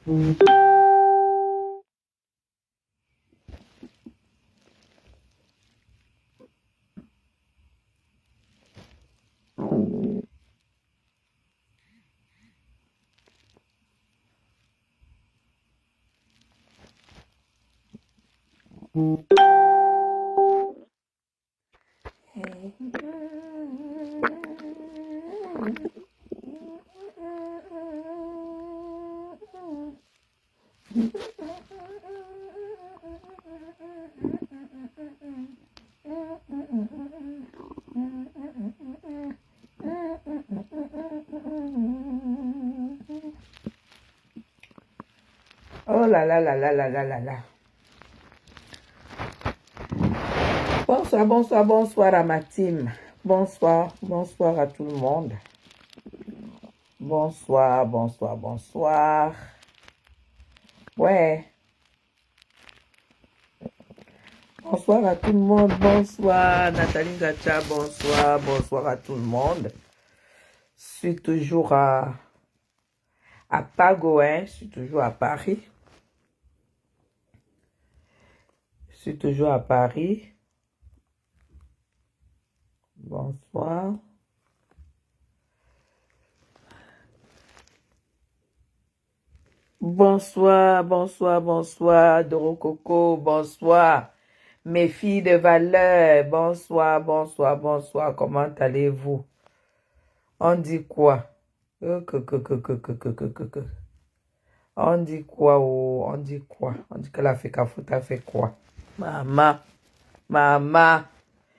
Oh là là là là là là là là. Bonsoir, bonsoir, bonsoir à ma team. Bonsoir, bonsoir à tout le monde. Bonsoir, bonsoir, bonsoir. Ouais. Bonsoir à tout le monde. Bonsoir, Nathalie Gacha. Bonsoir, bonsoir à tout le monde. Je suis toujours à Pago, hein. Je suis toujours à Paris. Je suis toujours à Paris. Bonsoir. Bonsoir, bonsoir, bonsoir, Doro Coco, bonsoir. Mes filles de valeur, bonsoir, bonsoir, bonsoir, comment allez-vous? On dit quoi? On dit quoi? Oh, on dit quoi? On dit que la Fekafouta fait quoi? Maman, maman,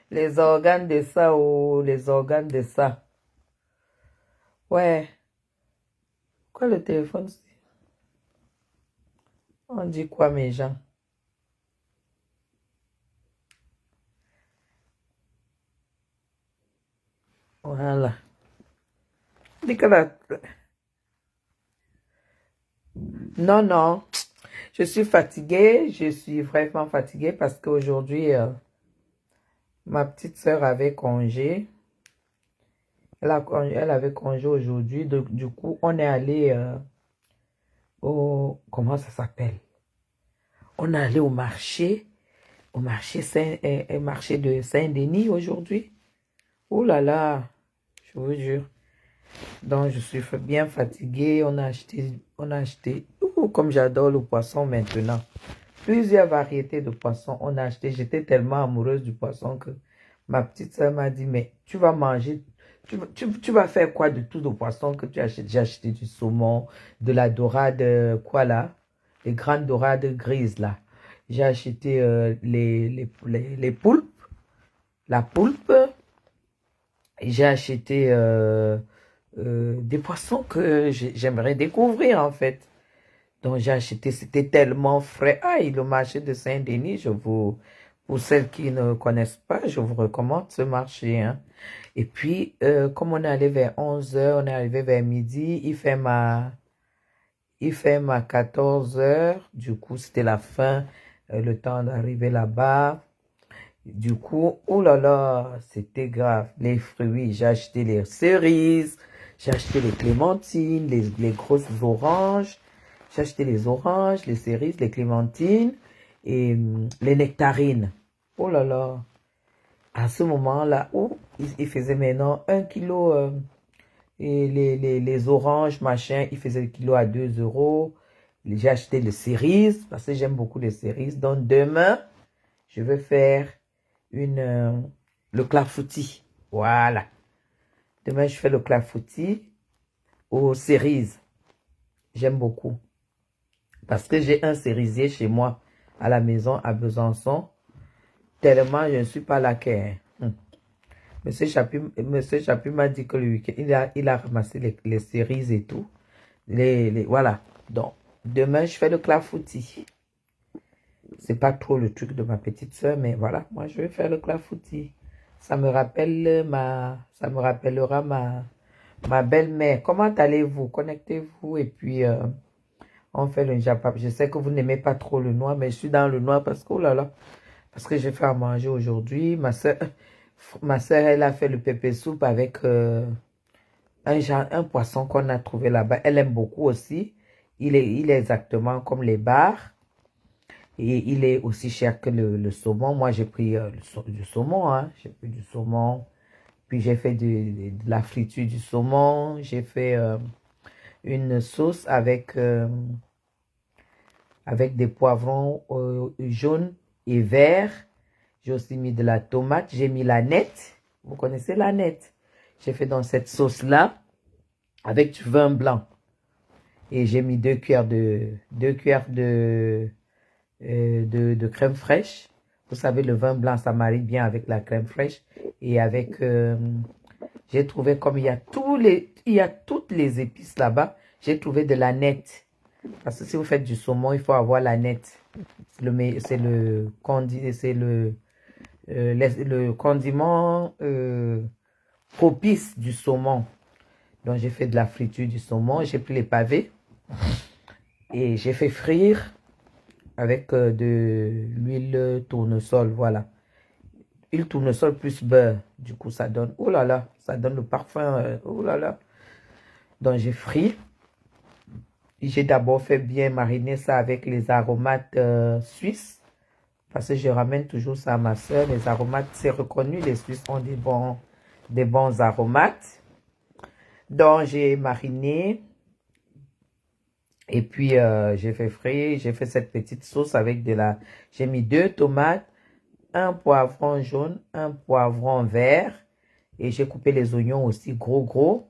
les organes de ça, oh, les organes de ça. Ouais, quoi le téléphone? On dit quoi, mes gens? Voilà. Dit que Non, non, je suis fatiguée, je suis vraiment fatiguée parce qu'aujourd'hui, ma petite sœur avait congé. Elle avait congé aujourd'hui, du coup, on est allé au... Comment ça s'appelle? On est allé au marché marché de Saint-Denis aujourd'hui. Oh là là, je vous jure. Donc, je suis bien fatiguée. On a acheté, comme j'adore le poisson maintenant. Plusieurs variétés de poissons on a acheté. J'étais tellement amoureuse du poisson que ma petite soeur m'a dit, mais tu vas manger, tu vas faire quoi de tout le poisson que tu achètes? J'ai acheté du saumon, de la dorade, quoi là? Les grandes dorades grises là. J'ai acheté les poulpes, la poulpe. J'ai acheté des poissons que j'aimerais découvrir en fait. Donc j'ai acheté, c'était tellement frais. Ah, le marché de Saint-Denis, pour celles qui ne connaissent pas, je vous recommande ce marché, hein. Et puis, comme on est allé vers 11 heures, on est arrivé vers midi, il fait ma 14 heures. Du coup, c'était la fin, le temps d'arriver là-bas. Du coup, oh là là, c'était grave. Les fruits, j'ai acheté les cerises, j'ai acheté les clémentines, les grosses oranges. J'ai acheté les oranges, les cerises, les clémentines et les nectarines. Oh là là. À ce moment-là, oh, il faisait maintenant 1 kilo et les oranges, machin, il faisait le kilo à 2 euros. J'ai acheté les cerises parce que j'aime beaucoup les cerises. Donc demain, je vais faire le clafoutis. Voilà. Demain, je fais le clafoutis aux cerises. J'aime beaucoup. Parce que j'ai un cerisier chez moi à la maison à Besançon. Tellement je ne suis pas laquais. Monsieur Chapu m'a dit que le week-end, il a ramassé les cerises et tout. Voilà. Donc, demain, je fais le clafoutis. C'est pas trop le truc de ma petite soeur, mais voilà, moi je vais faire le clafoutis. Ça me rappellera ma belle-mère. Comment allez-vous? Connectez-vous et puis on fait le japap. Je sais que vous n'aimez pas trop le noir, mais je suis dans le noir parce que, oh là là, parce que j'ai fait à manger aujourd'hui. Ma soeur, elle a fait le pépé soupe avec un poisson qu'on a trouvé là-bas. Elle aime beaucoup aussi. il est exactement comme les bars. Et il est aussi cher que le saumon. Moi, j'ai pris du saumon, hein. J'ai pris du saumon. Puis j'ai fait de la friture du saumon. J'ai fait une sauce avec des poivrons jaunes et verts. J'ai aussi mis de la tomate. J'ai mis la nette. Vous connaissez la nette? J'ai fait dans cette sauce-là avec du vin blanc. Et j'ai mis 2 cuillères de crème fraîche. Vous savez, le vin blanc, ça marie bien avec la crème fraîche. Et avec, j'ai trouvé comme il y a toutes les épices là-bas. J'ai trouvé de la nette. Parce que si vous faites du saumon, il faut avoir la nette. C'est le condiment propice du saumon. Donc, j'ai fait de la friture du saumon. J'ai pris les pavés et j'ai fait frire avec de l'huile tournesol, voilà. Huile tournesol plus beurre. Du coup, ça donne, oh là là, ça donne le parfum, oh là là. Donc, j'ai frit. J'ai d'abord fait bien mariner ça avec les aromates suisses. Parce que je ramène toujours ça à ma soeur. Les aromates, c'est reconnu, les Suisses ont des bons aromates. Donc, j'ai mariné. Et puis, j'ai fait frire. J'ai fait cette petite sauce avec j'ai mis 2 tomates, un poivron jaune, un poivron vert. Et j'ai coupé les oignons aussi gros.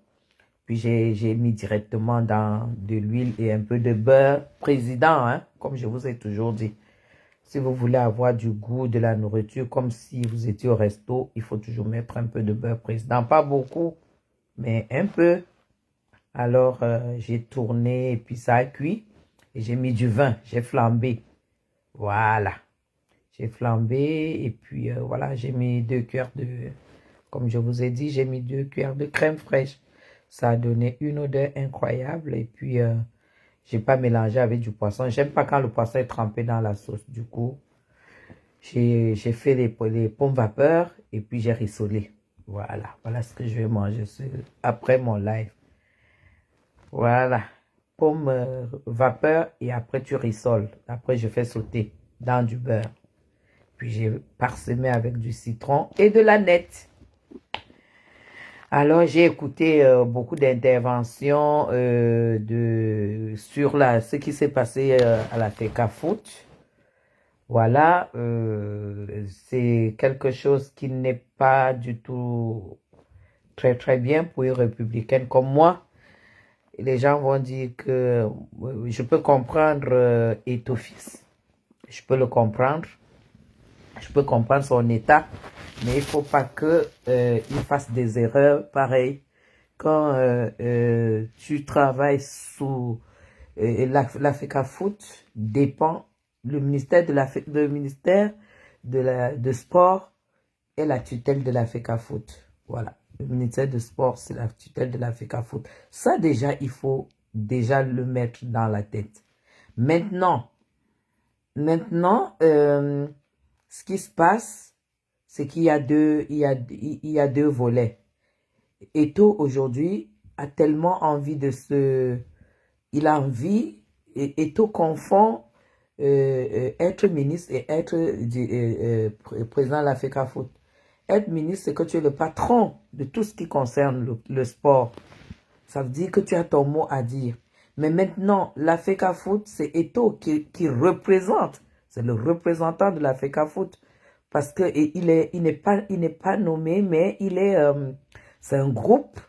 Puis j'ai mis directement dans de l'huile et un peu de beurre président, hein, comme je vous ai toujours dit. Si vous voulez avoir du goût de la nourriture, comme si vous étiez au resto, il faut toujours mettre un peu de beurre président. Pas beaucoup, mais un peu. Alors, j'ai tourné et puis ça a cuit. Et j'ai mis du vin, j'ai flambé. Voilà. J'ai flambé et puis voilà, j'ai mis 2 cuillères comme je vous ai dit, j'ai mis 2 cuillères de crème fraîche. Ça a donné une odeur incroyable et puis j'ai pas mélangé avec du poisson. J'aime pas quand le poisson est trempé dans la sauce. Du coup, j'ai fait les pommes vapeur et puis j'ai rissolé. Voilà ce que je vais manger après mon live. Voilà, pommes vapeur et après tu rissoles. Après, je fais sauter dans du beurre. Puis j'ai parsemé avec du citron et de la nette. Alors, j'ai écouté beaucoup d'interventions sur ce qui s'est passé à la FECAFOOT. Voilà, c'est quelque chose qui n'est pas du tout très très bien pour une républicaine comme moi. Les gens vont dire que je peux comprendre Eto'o-Fils. Je peux le comprendre. Je peux comprendre son état. Mais il ne faut pas qu'il fasse des erreurs pareilles. Quand tu travailles sous la FECAFOOT dépend, le ministère de sport est la tutelle de la FECAFOOT. Voilà. Le ministère de sport, c'est la tutelle de la FECAFOOT. Ça, déjà, il faut déjà le mettre dans la tête. Maintenant, ce qui se passe, c'est qu'il y a deux volets. Eto'o, aujourd'hui, a tellement envie il a envie, Eto'o confond être ministre et être président de la FECAFOOT. Être ministre, c'est que tu es le patron de tout ce qui concerne le sport. Ça veut dire que tu as ton mot à dire. Mais maintenant, la FECAFOOT, c'est Eto'o qui représente. C'est le représentant de la FECAFOOT. Parce qu'il n'est pas nommé, mais c'est un groupe.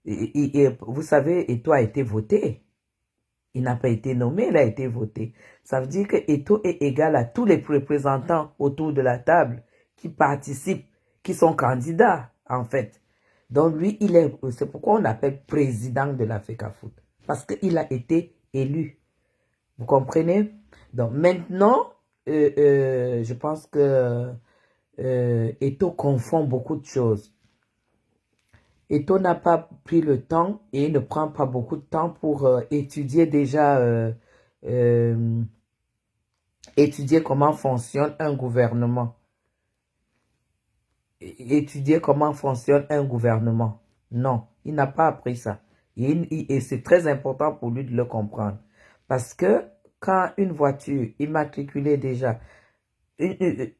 Et vous savez, Eto'o a été voté. Il n'a pas été nommé, il a été voté. Ça veut dire que Eto'o est égal à tous les représentants autour de la table qui participent, qui sont candidats, en fait. Donc lui, c'est pourquoi on l'appelle président de la FECAFOOT. Parce qu'il a été élu. Vous comprenez? Donc maintenant, je pense que Eto'o confond beaucoup de choses. Eto'o n'a pas pris le temps et ne prend pas beaucoup de temps pour étudier étudier comment fonctionne un gouvernement. Étudier comment fonctionne un gouvernement. Non, il n'a pas appris ça. Et c'est très important pour lui de le comprendre. Parce que quand une voiture immatriculée déjà,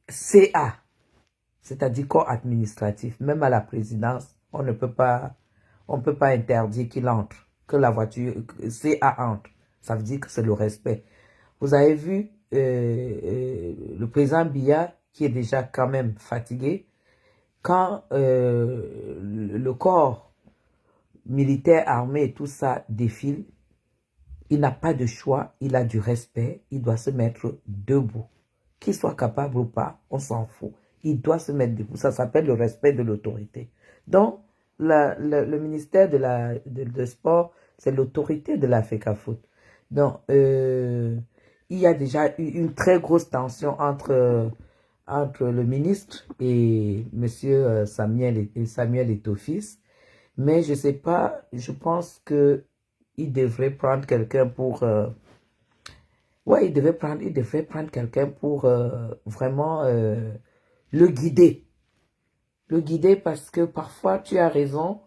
CA, c'est-à-dire corps administratif, même à la présidence, on ne peut pas interdire qu'il entre, que la voiture CA entre. Ça veut dire que c'est le respect. Vous avez vu le président Biya, qui est déjà quand même fatigué, quand le corps militaire, armé et tout ça défile, il n'a pas de choix, il a du respect, il doit se mettre debout. Qu'il soit capable ou pas, on s'en fout. Il doit se mettre debout. Ça s'appelle le respect de l'autorité. Donc, le ministère de sport, c'est l'autorité de la FECAFOOT. Donc, il y a déjà eu une très grosse tension entre le ministre et M. Samuel Eto'o-Fils. Mais je ne sais pas, je pense qu'il devrait prendre quelqu'un pour... ouais, il devrait prendre quelqu'un pour vraiment le guider. Le guider parce que parfois tu as raison.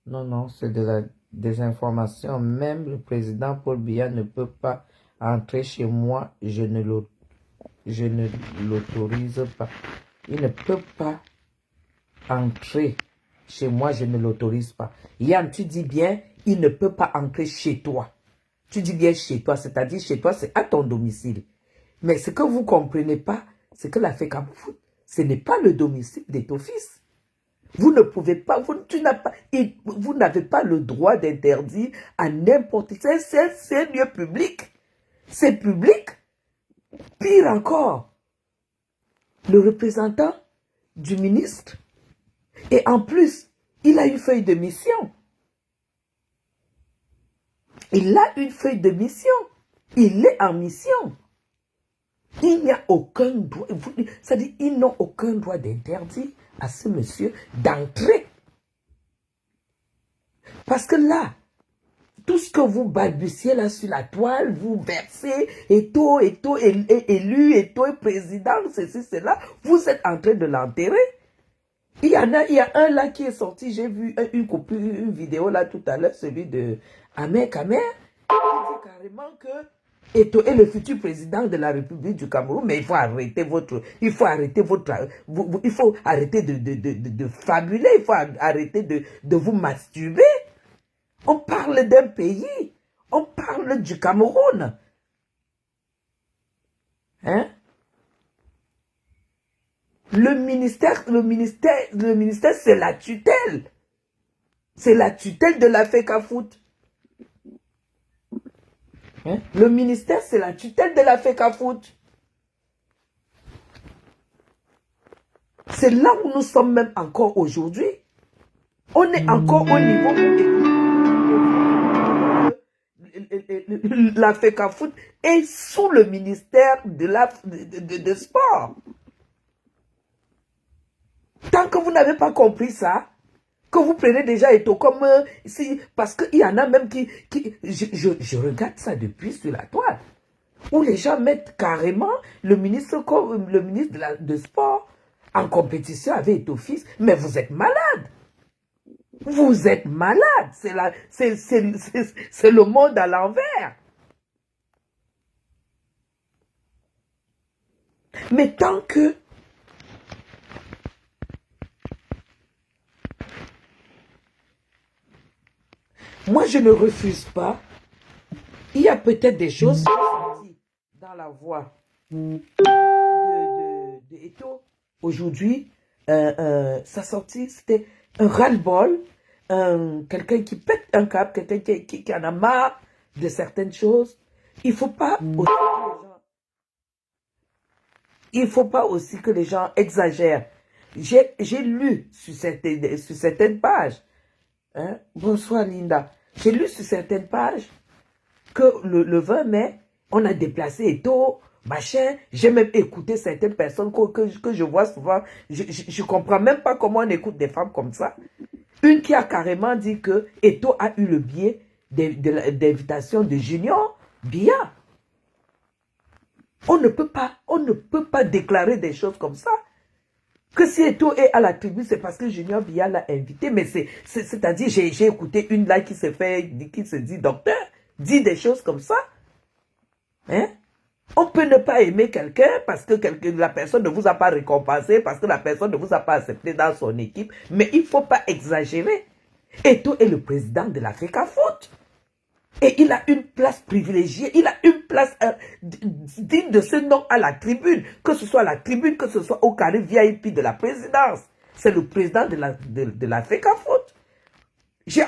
Non, non, c'est de la désinformation. Même le président Paul Biya ne peut pas entrer chez moi. Je ne l'autorise pas. Il ne peut pas entrer chez moi. Je ne l'autorise pas. Yann, tu dis bien, il ne peut pas entrer chez toi. Tu dis bien chez toi, c'est-à-dire chez toi, c'est à ton domicile. Mais ce que vous ne comprenez pas, c'est que la FECAFOOT, ce n'est pas le domicile d'Eto'o-Fils. Vous ne pouvez pas, vous n'avez pas le droit d'interdire à n'importe qui. C'est un lieu public. C'est public. Pire encore, le représentant du ministre, et en plus, il a une feuille de mission. Il a une feuille de mission. Il est en mission. Il n'y a aucun droit, c'est-à-dire ils n'ont aucun droit d'interdire à ce monsieur d'entrer. Parce que là, tout ce que vous balbutiez là sur la toile, vous versez, Eto'o élu, Eto'o président, ceci, cela, vous êtes en train de l'enterrer. Il y a un là qui est sorti, j'ai vu une vidéo là tout à l'heure, celui de Ahmed Kamer, qui dit carrément que Eto'o est le futur président de la République du Cameroun, mais il faut arrêter il faut arrêter de fabuler, il faut arrêter de vous masturber. On parle d'un pays, on parle du Cameroun. Hein? Le ministère, c'est la tutelle. C'est la tutelle de la FECAFOOT. Hein? Le ministère, c'est la tutelle de la FECAFOOT. C'est là où nous sommes même encore aujourd'hui. On est encore au niveau où la FECAFOOT est sous le ministère de sport. Tant que vous n'avez pas compris ça, que vous prenez déjà Eto'o comme parce qu'il y en a même qui je regarde ça depuis sur la toile, où les gens mettent carrément le ministre de sport en compétition avec Eto'o-Fils. Mais vous êtes malade. Vous êtes malade. C'est le monde à l'envers. Mais tant que moi, je ne refuse pas. Il y a peut-être des choses dans la voix de Eto'o. Aujourd'hui, sa sortie, c'était un ras-le-bol, quelqu'un qui pète un câble, quelqu'un qui en a marre de certaines choses. Il ne faut pas aussi que les gens exagèrent. J'ai lu sur certaines pages. Hein? Bonsoir Linda. J'ai lu sur certaines pages que le 20 mai, on a déplacé Eto'o, machin. J'ai même écouté certaines personnes que je vois souvent. Je ne comprends même pas comment on écoute des femmes comme ça. Une qui a carrément dit que Eto'o a eu le billet d'invitation de Junior Biya. On ne peut pas déclarer des choses comme ça. Que si Eto'o est à la tribune, c'est parce que Junior Biya l'a invité. Mais c'est-à-dire, j'ai écouté une là qui se dit docteur, dit des choses comme ça. Hein? On peut ne pas aimer quelqu'un parce que la personne ne vous a pas récompensé, parce que la personne ne vous a pas accepté dans son équipe, mais il ne faut pas exagérer. Eto'o est le président de l'Africafoot. Et il a une place privilégiée, il a une place digne de ce nom à la tribune, que ce soit à la tribune, que ce soit au carré VIP de la présidence. C'est le président de l'Africafoot. J'ai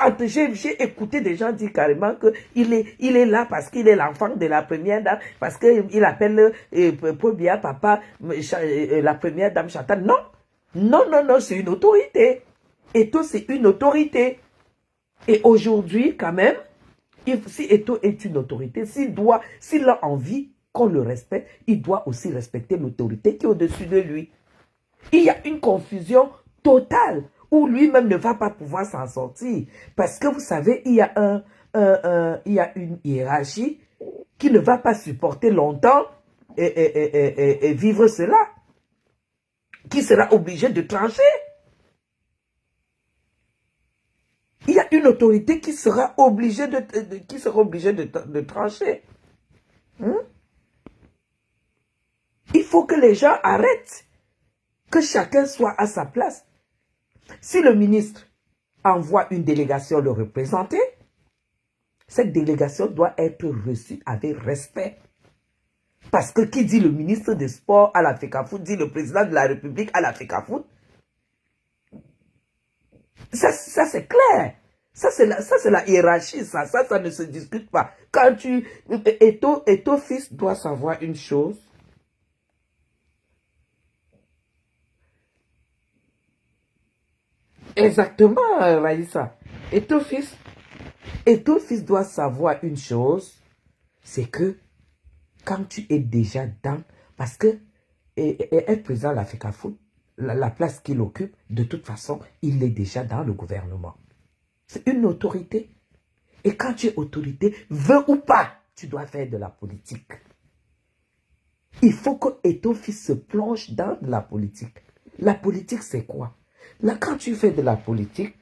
écouté des gens dire carrément qu'il est là parce qu'il est l'enfant de la première dame, parce qu'il appelle Paul Biya papa, la première dame Chantal. Non, non, non, non, c'est une autorité. Eto'o, c'est une autorité. Et aujourd'hui, quand même, si Eto'o est une autorité, s'il a envie qu'on le respecte, il doit aussi respecter l'autorité qui est au-dessus de lui. Il y a une confusion totale où lui-même ne va pas pouvoir s'en sortir. Parce que vous savez, il y a une hiérarchie qui ne va pas supporter longtemps et vivre cela. Qui sera obligé de trancher. Il y a une autorité qui sera obligée de trancher. Il faut que les gens arrêtent. Que chacun soit à sa place. Si le ministre envoie une délégation le représenter, cette délégation doit être reçue avec respect. Parce que qui dit le ministre des Sports à l'Africafoot, dit le président de la République à l'Africafoot. Ça c'est clair. Ça, c'est la hiérarchie, ça ne se discute pas. Quand Eto'o fils doit savoir une chose. Exactement, Raïssa. Eto'o fils doit savoir une chose, c'est que quand tu es déjà dans, parce que être président de l'Africafoot, la place qu'il occupe, de toute façon, il est déjà dans le gouvernement. C'est une autorité. Et quand tu es autorité, veux ou pas, tu dois faire de la politique. Il faut que Eto'o fils se plonge dans la politique. La politique, c'est quoi? Là, quand tu fais de la politique,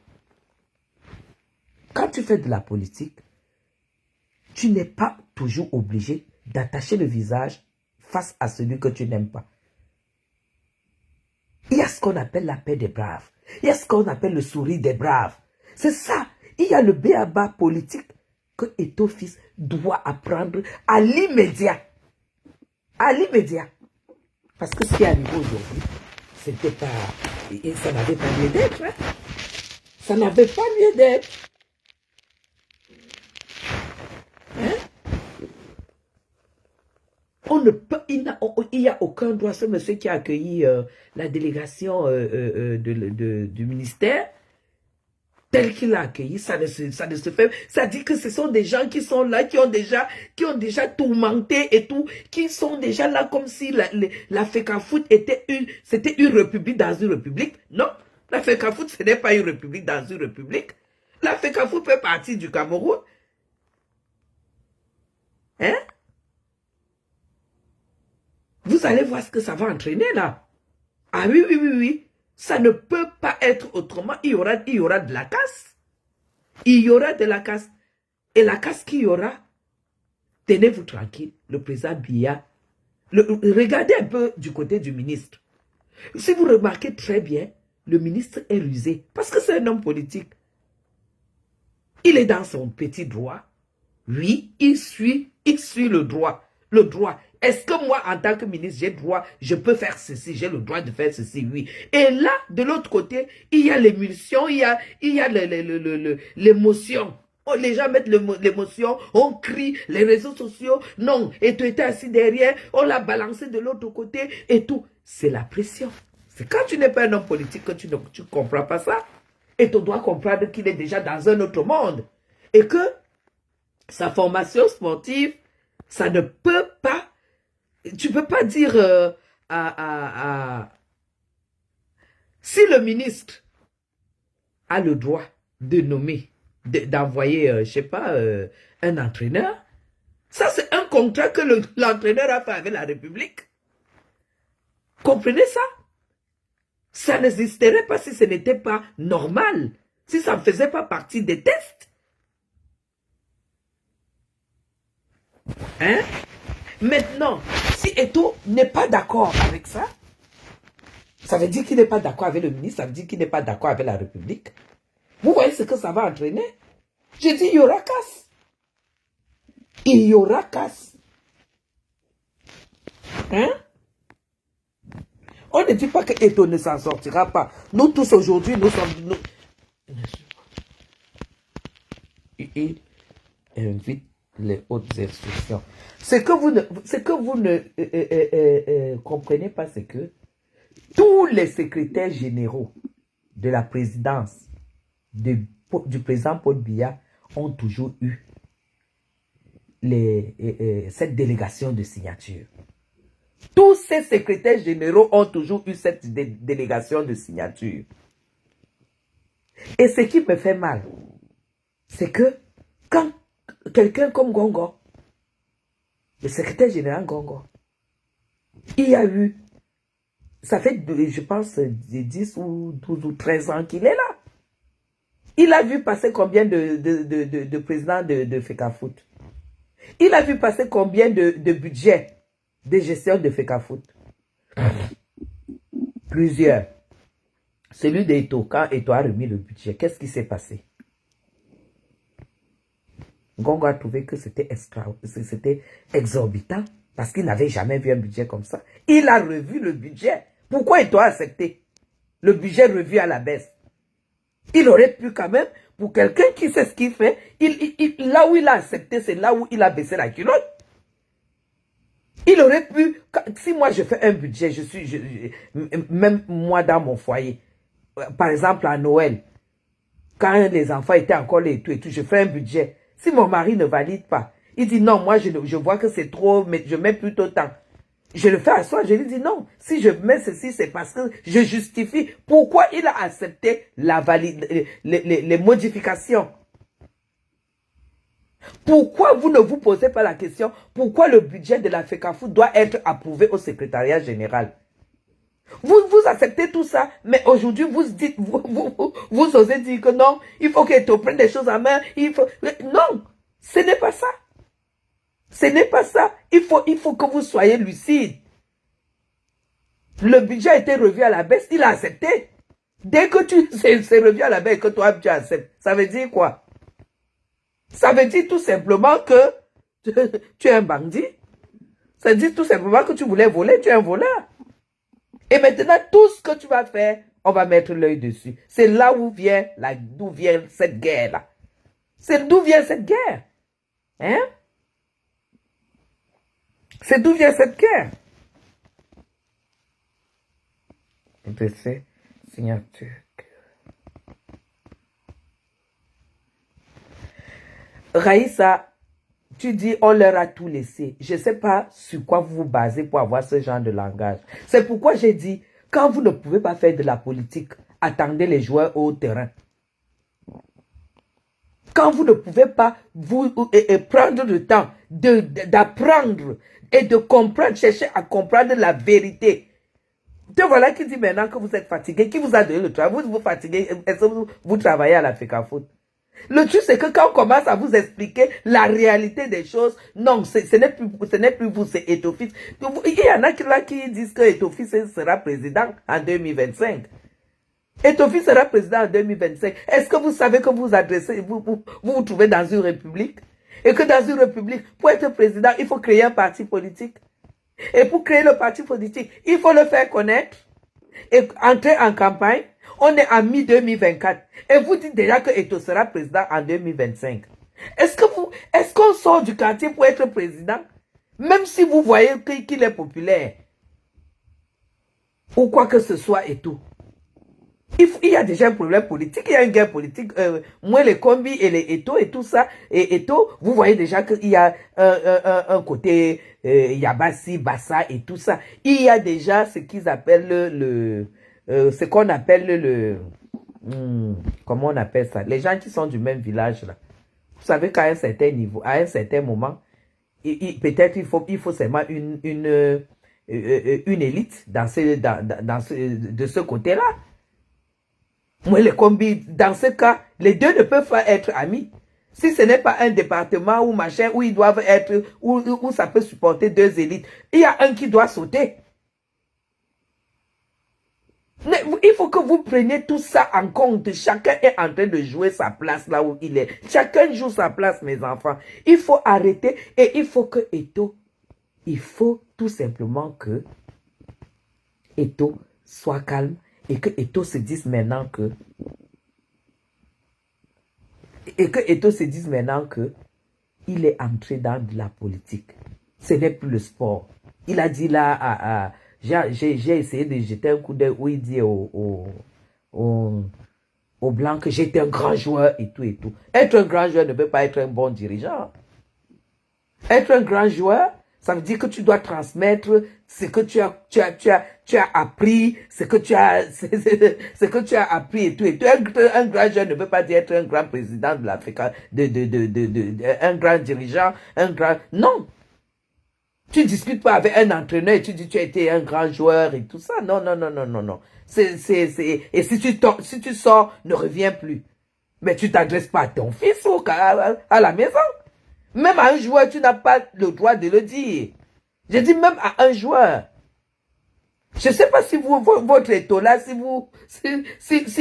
tu n'es pas toujours obligé d'attacher le visage face à celui que tu n'aimes pas. Il y a ce qu'on appelle la paix des braves. Il y a ce qu'on appelle le sourire des braves. C'est ça. Il y a le b.a.-ba politique que Eto'o fils doit apprendre à l'immédiat. À l'immédiat. Parce que ce qui est arrivé aujourd'hui, c'était pas... Et ça n'avait pas lieu d'être. Hein? Ça n'avait pas lieu d'être. Hein? On ne peut... Il n'y a aucun droit. Ce monsieur qui a accueilli la délégation du ministère, tel qu'il a accueilli, ça ne se fait. Ça dit que ce sont des gens qui sont là, qui ont déjà tourmenté et tout, qui sont déjà là comme si l'Africafoot c'était une république dans une république. Non, l'Africafoot, ce n'est pas une république dans une république. L'Africafoot fait partie du Cameroun. Hein? Vous allez voir ce que ça va entraîner là. Ah oui, oui, oui, oui. Ça ne peut pas être autrement. Il y aura de la casse. Il y aura de la casse. Et la casse qu'il y aura, tenez-vous tranquille, le président Biya. Regardez un peu du côté du ministre. Si vous remarquez très bien, le ministre est rusé. Parce que c'est un homme politique. Il est dans son petit droit. Oui, il suit le droit. Le droit. Est-ce que moi, en tant que ministre, j'ai droit, je peux faire ceci, j'ai le droit de faire ceci, oui. Et là, de l'autre côté, il y a l'émulsion, il y a l'émotion. Oh, les gens mettent l'émotion, on crie, les réseaux sociaux, non, et tu étais assis derrière, on l'a balancé de l'autre côté, et tout. C'est la pression. C'est quand tu n'es pas un homme politique que tu ne comprends pas ça. Et tu dois comprendre qu'il est déjà dans un autre monde. Et que sa formation sportive, ça ne peut pas, tu ne peux pas dire si le ministre a le droit de nommer, d'envoyer, je ne sais pas, un entraîneur, ça c'est un contrat que l'entraîneur a fait avec la République. Comprenez ça? Ça n'existerait pas si ce n'était pas normal, si ça ne faisait pas partie des tests. Hein? Maintenant, si Eto n'est pas d'accord avec ça, ça veut dire qu'il n'est pas d'accord avec le ministre, ça veut dire qu'il n'est pas d'accord avec la République. Vous voyez ce que ça va entraîner? Je dis, il y aura casse. Il y aura casse. Hein? On ne dit pas que Eto ne s'en sortira pas. Nous tous aujourd'hui, nous sommes... Il invite les hautes institutions. Ce que vous ne comprenez pas, c'est que tous les secrétaires généraux de la présidence du président Paul Biya ont toujours eu cette délégation de signature. Tous ces secrétaires généraux ont toujours eu cette délégation de signature. Et ce qui me fait mal, c'est que quand quelqu'un comme Gongo, le secrétaire général Gongo, il y a eu, ça fait, je pense, 10 ou 12 ou 13 ans qu'il est là. Il a vu passer combien de présidents de FECAFOOT. Il a vu passer combien de budgets de gestion de FECAFOOT. Plusieurs. Celui d'Eto, quand Eto a remis le budget, qu'est-ce qui s'est passé? Gongo a trouvé que c'était exorbitant parce qu'il n'avait jamais vu un budget comme ça. Il a revu le budget. Pourquoi Eto a accepté le budget revu à la baisse? Il aurait pu quand même, pour quelqu'un qui sait ce qu'il fait, là où il a accepté, c'est là où il a baissé la culotte. Il aurait pu, si moi je fais un budget, même moi dans mon foyer, par exemple à Noël, quand les enfants étaient encore là et tout, je fais un budget. Si mon mari ne valide pas, il dit non, moi je vois que c'est trop, mais je mets plutôt tant. Je le fais à soi, je lui dis non. Si je mets ceci, c'est parce que je justifie pourquoi il a accepté les modifications. Pourquoi vous ne vous posez pas la question, pourquoi le budget de la FECAFOOT doit être approuvé au secrétariat général? Vous acceptez tout ça, mais aujourd'hui, vous osez dire que non, il faut qu'Eto prenne des choses en main, non, ce n'est pas ça. Ce n'est pas ça. Il faut que vous soyez lucide. Le budget a été revu à la baisse, il a accepté. Dès que c'est revu à la baisse et que toi, tu acceptes, ça veut dire quoi? Ça veut dire tout simplement que tu es un bandit. Ça veut dire tout simplement que tu voulais voler, tu es un voleur. Et maintenant, tout ce que tu vas faire, on va mettre l'œil dessus. C'est là où vient cette guerre-là. C'est d'où vient cette guerre. Hein? C'est d'où vient cette guerre. Décès, signature. Raïssa, tu dis on leur a tout laissé. Je ne sais pas sur quoi vous vous basez pour avoir ce genre de langage. C'est pourquoi j'ai dit, quand vous ne pouvez pas faire de la politique, attendez les joueurs au terrain. Quand vous ne pouvez pas vous prendre le temps d'apprendre et de comprendre, chercher à comprendre la vérité. Te voilà qui dit maintenant que vous êtes fatigué. Qui vous a donné le travail? Vous fatiguez. Est-ce que vous travaillez à la FECAFOOT? Le truc, c'est que quand on commence à vous expliquer la réalité des choses, non, ce n'est plus vous, c'est Eto'o-Fils. Il y en a là qui disent que Eto'o-Fils sera président en 2025. Eto'o-Fils sera président en 2025. Est-ce que vous savez que vous trouvez dans une république? Et que dans une république, pour être président, il faut créer un parti politique. Et pour créer le parti politique, il faut le faire connaître et entrer en campagne. On est en mi-2024. Et vous dites déjà que Eto sera président en 2025. Est-ce qu'on sort du quartier pour être président? Même si vous voyez qu'il est populaire. Ou quoi que ce soit Eto. Il y a déjà un problème politique, il y a une guerre politique. Moi, les combis et les Eto et tout ça, et Eto, vous voyez déjà qu'il y a un côté Yabassi, Bassa et tout ça. Il y a déjà ce qu'ils appellent ce qu'on appelle comment on appelle ça? Les gens qui sont du même village là. Vous savez qu'à un certain niveau, à un certain moment, peut-être il faut seulement une élite de ce côté-là. Moi, les combis, dans ce cas, les deux ne peuvent pas être amis. Si ce n'est pas un département ou machin, où ils doivent être, où ça peut supporter 2 élites, il y a un qui doit sauter. Mais il faut que vous preniez tout ça en compte. Chacun est en train de jouer sa place là où il est. Chacun joue sa place, mes enfants. Il faut arrêter et il faut que Eto'o, il faut tout simplement que Eto'o soit calme et que Eto'o se dise maintenant que il est entré dans de la politique. Ce n'est plus le sport. Il a dit là, j'ai essayé de jeter un coup d'œil où il dit au Blanc que j'étais un grand joueur et tout et tout. Être un grand joueur ne peut pas être un bon dirigeant. Être un grand joueur, ça veut dire que tu dois transmettre ce que tu as appris, ce que tu as appris et tout. Et tout. Un grand joueur ne peut pas dire être un grand président de l'Afrique, un grand dirigeant, non. Tu ne discutes pas avec un entraîneur et tu dis tu as été un grand joueur et tout ça. Non, non, non, non, non, non. Et si tu sors, ne reviens plus. Mais tu t'adresses pas à ton fils ou à la maison. Même à un joueur, tu n'as pas le droit de le dire. Je dis même à un joueur. Je ne sais pas si votre Eto'o là, si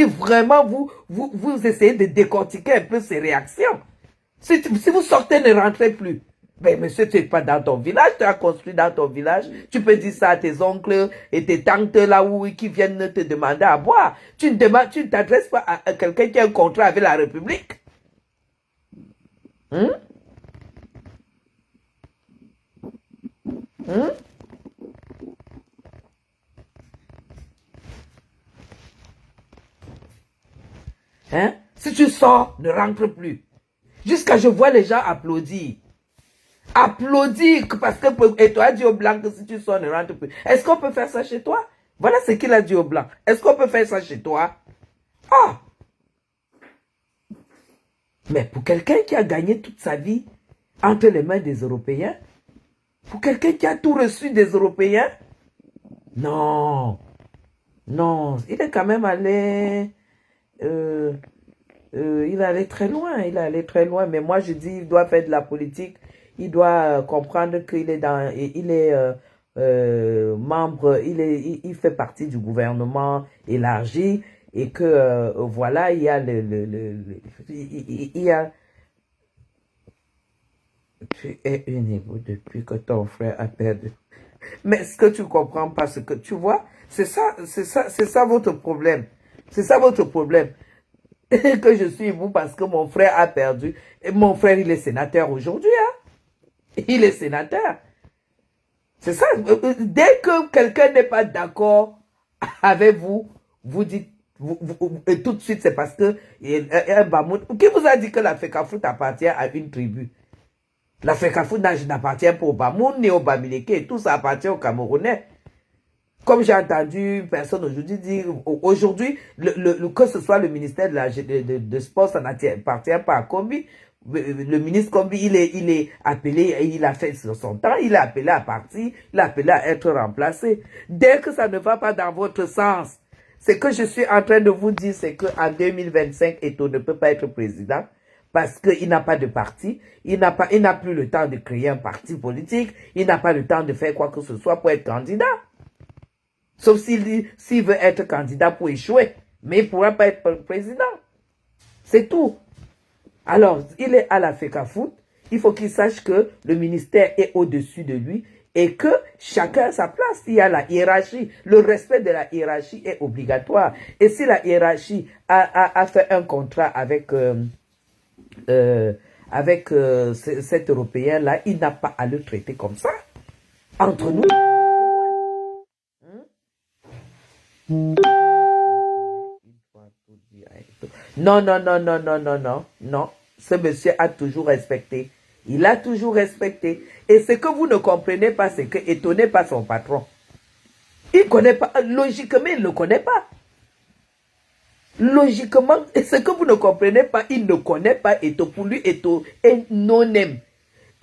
vraiment vous essayez de décortiquer un peu ses réactions. Si vous sortez, ne rentrez plus. Mais monsieur, tu n'es pas dans ton village, tu as construit dans ton village. Tu peux dire ça à tes oncles et tes tantes là où qui viennent te demander à boire. Tu ne t'adresses pas à quelqu'un qui a un contrat avec la République. Hein? Hein? Si tu sors, ne rentre plus. Jusqu'à je vois les gens applaudir. Applaudis parce que et toi a dit au Blanc que si tu sors, ne rentre plus. Est-ce qu'on peut faire ça chez toi? Voilà ce qu'il a dit au Blanc. Est-ce qu'on peut faire ça chez toi? Ah! Mais pour quelqu'un qui a gagné toute sa vie entre les mains des Européens, pour quelqu'un qui a tout reçu des Européens, non, non, il est quand même allé, il est allé très loin, mais moi je dis, il doit faire de la politique. Il doit comprendre qu'il est membre, il fait partie du gouvernement élargi et que voilà, il y a tu es une depuis que ton frère a perdu. Mais ce que tu comprends pas, ce que tu vois, c'est ça votre problème. C'est ça votre problème. Que je suis vous parce que mon frère a perdu. Et mon frère, il est sénateur aujourd'hui, hein. Il est sénateur. C'est ça. Dès que quelqu'un n'est pas d'accord avec vous, vous dites, et tout de suite, c'est parce que un Bamoun. Qui vous a dit que la Fecafoot appartient à une tribu? La Fecafoot n'appartient pas au Bamoun ni au Bamileke. Et tout ça appartient aux Camerounais. Comme j'ai entendu une personne aujourd'hui dire, aujourd'hui, que ce soit le ministère de Sport, ça n'appartient pas à Kombi. Le ministre Kombi, il est appelé, il a fait son temps, il est appelé à partir, il est appelé à être remplacé. Dès que ça ne va pas dans votre sens, ce que je suis en train de vous dire, c'est qu'en 2025, Eto'o ne peut pas être président parce qu'il n'a pas de parti, il n'a plus le temps de créer un parti politique, il n'a pas le temps de faire quoi que ce soit pour être candidat. Sauf s'il veut être candidat pour échouer, mais il ne pourra pas être président. C'est tout. Alors, il est à la Fecafoot, il faut qu'il sache que le ministère est au-dessus de lui et que chacun a sa place. Il y a la hiérarchie. Le respect de la hiérarchie est obligatoire. Et si la hiérarchie a fait un contrat avec cet Européen-là, il n'a pas à le traiter comme ça. Entre nous. Non, non, non, non, non, non, non, non. Ce monsieur a toujours respecté. Il a toujours respecté. Et ce que vous ne comprenez pas, c'est que Eto'o n'est pas son patron. Il ne connaît pas. Logiquement, il ne le connaît pas. Logiquement, et ce que vous ne comprenez pas, il ne connaît pas Eto'o. Pour lui, Eto'o est non-aime.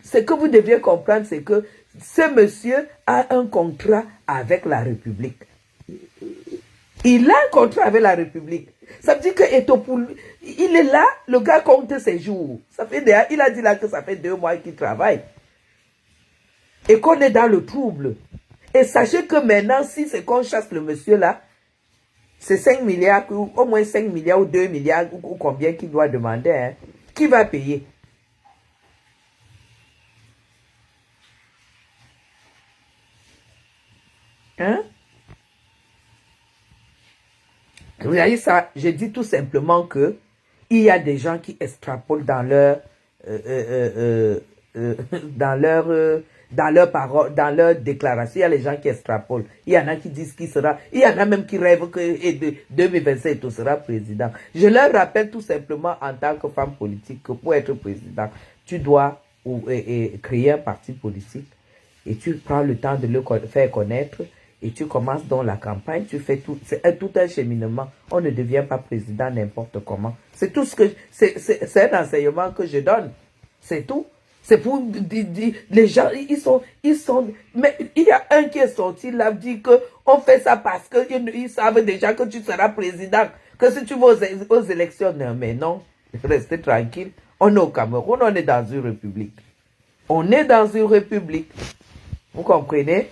Ce que vous deviez comprendre, c'est que ce monsieur a un contrat avec la République. Il a un contrat avec la République. Ça veut dire que il est là, le gars compte ses jours. Ça fait il a dit là que ça fait 2 mois qu'il travaille. Et qu'on est dans le trouble. Et sachez que maintenant, si c'est qu'on chasse le monsieur là, c'est 5 milliards, au moins 5 milliards ou 2 milliards, ou combien qu'il doit demander. Hein. Qui va payer? Hein? Vous voyez ça? Je dis tout simplement que il y a des gens qui extrapolent dans leur dans leur parole, dans leur déclaration. Il y a les gens qui extrapolent. Il y en a qui disent qu'il sera. Il y en a même qui rêvent que 2027 il sera président. Je leur rappelle tout simplement en tant que femme politique que pour être président, tu dois créer un parti politique et tu prends le temps de le faire connaître. Et tu commences dans la campagne, tu fais tout, c'est tout un cheminement. On ne devient pas président n'importe comment. C'est tout ce que, c'est un enseignement que je donne. C'est tout. C'est pour dire, les gens, ils sont, mais il y a un qui est sorti là, dit que on fait ça parce qu'ils savent déjà que tu seras président. Que si tu vas aux élections, non, mais non, restez tranquille. On est au Cameroun, on est dans une république. On est dans une république. Vous comprenez?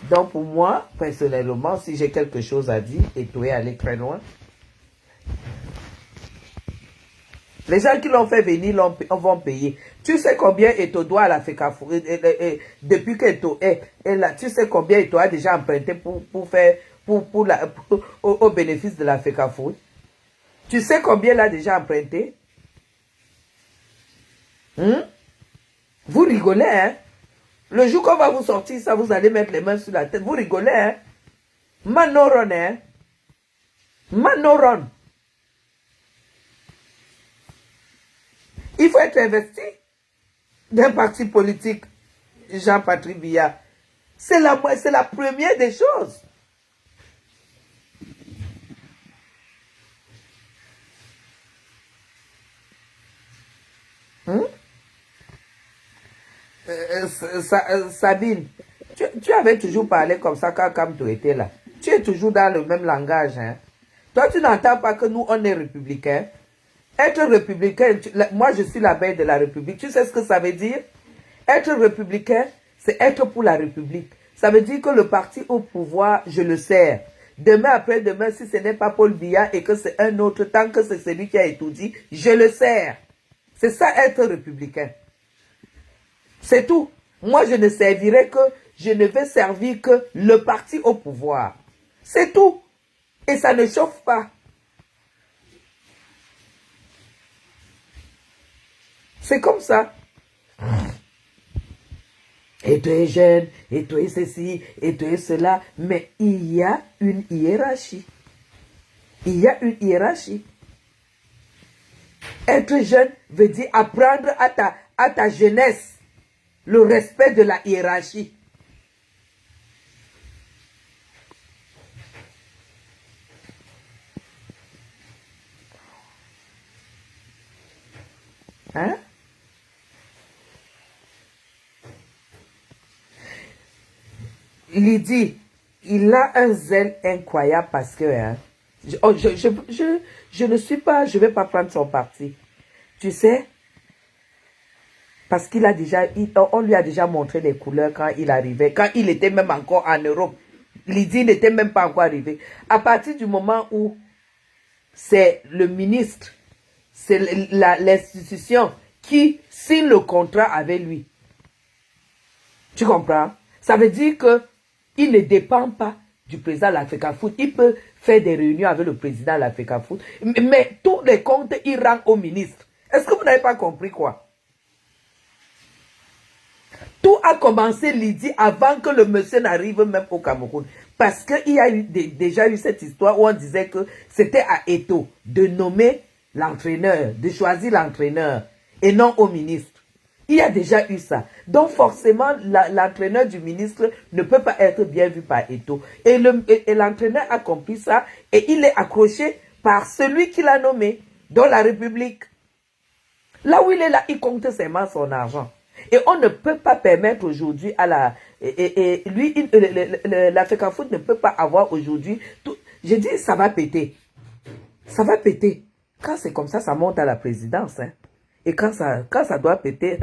Donc pour moi, personnellement, si j'ai quelque chose à dire, et tu es allé très loin, les gens qui l'ont fait venir vont payer. Tu sais combien Eto doit à la FECAFOUT depuis que Eto est là, tu sais combien Eto a déjà emprunté pour faire au bénéfice de la FECAFOUT. Tu sais combien il a déjà emprunté? Vous rigolez, hein? Le jour qu'on va vous sortir ça, vous allez mettre les mains sur la tête. Vous rigolez, hein? Manoron, hein? Manoron. Il faut être investi d'un parti politique, Jean-Patrick Biya. C'est la première des choses. Sabine, tu avais toujours parlé comme ça quand tu étais là. Tu es toujours dans le même langage. Hein? Toi, tu n'entends pas que nous, on est républicains. Être républicain, moi je suis la mère de la République. Tu sais ce que ça veut dire? Être républicain, c'est être pour la République. Ça veut dire que le parti au pouvoir, je le sers. Demain après-demain, si ce n'est pas Paul Biya et que c'est un autre, tant que c'est celui qui a étudié, je le sers. C'est ça être républicain. C'est tout. Moi, je ne servirai que, je ne vais servir que le parti au pouvoir. C'est tout. Et ça ne chauffe pas. C'est comme ça. Et tu es jeune, et tu es ceci, et tu es cela. Mais il y a une hiérarchie. Il y a une hiérarchie. Être jeune veut dire apprendre à ta jeunesse le respect de la hiérarchie. Hein? Lydie, il a un zèle incroyable parce que hein, je ne suis pas, je ne vais pas prendre son parti. Tu sais, parce qu'il a déjà, on lui a déjà montré les couleurs quand il arrivait, quand il était même encore en Europe. Lydie n'était même pas encore arrivé. À partir du moment où c'est le ministre, c'est l'institution qui signe le contrat avec lui. Tu comprends? Ça veut dire que il ne dépend pas du président de la FECAFOUT. Il peut faire des réunions avec le président de la FECAFOUT. Mais tous les comptes, il rend au ministre. Est-ce que vous n'avez pas compris quoi? Tout a commencé, Lydie, avant que le monsieur n'arrive même au Cameroun. Parce qu'il y a déjà eu cette histoire où on disait que c'était à Eto de nommer l'entraîneur, de choisir l'entraîneur et non au ministre. Il y a déjà eu ça. Donc forcément, l'entraîneur du ministre ne peut pas être bien vu par Eto. Et l'entraîneur a compris ça et il est accroché par celui qui l'a nommé dans la République. Là où il est là, il compte seulement son argent. Et on ne peut pas permettre aujourd'hui à la... la FECAFOUT ne peut pas avoir aujourd'hui... J'ai dit, ça va péter. Ça va péter. Quand c'est comme ça monte à la présidence. Hein. Et quand ça doit péter,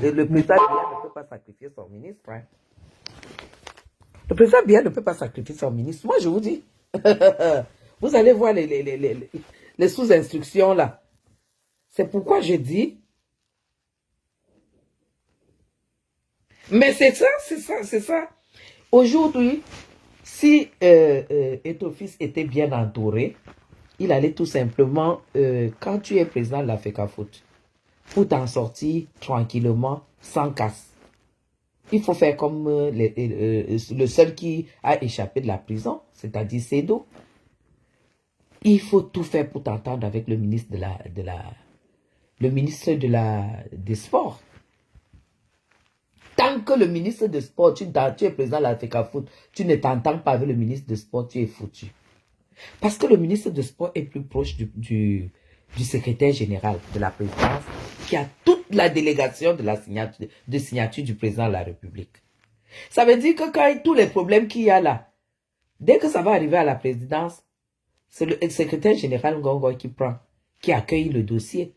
le président Biya ne peut pas sacrifier son ministre. Hein. Le président Biya ne peut pas sacrifier son ministre. Moi, je vous dis. Vous allez voir les sous-instructions là. C'est pourquoi je dis. Mais c'est ça. Aujourd'hui, si Eto'o-Fils était bien entouré, il allait tout simplement, quand tu es président de la FECAFOOT, pour t'en sortir tranquillement, sans casse. Il faut faire comme le seul qui a échappé de la prison, c'est-à-dire Sedo. Il faut tout faire pour t'entendre avec le ministre des Sports. Tant que le ministre des Sports, tu es président de la FECAFOOT, tu ne t'entends pas avec le ministre des Sports, tu es foutu. Parce que le ministre des Sports est plus proche du secrétaire général de la présidence, qui a toute la délégation de signature du président de la République. Ça veut dire que quand tous les problèmes qu'il y a là, dès que ça va arriver à la présidence, c'est le secrétaire général Ngongo qui accueille le dossier.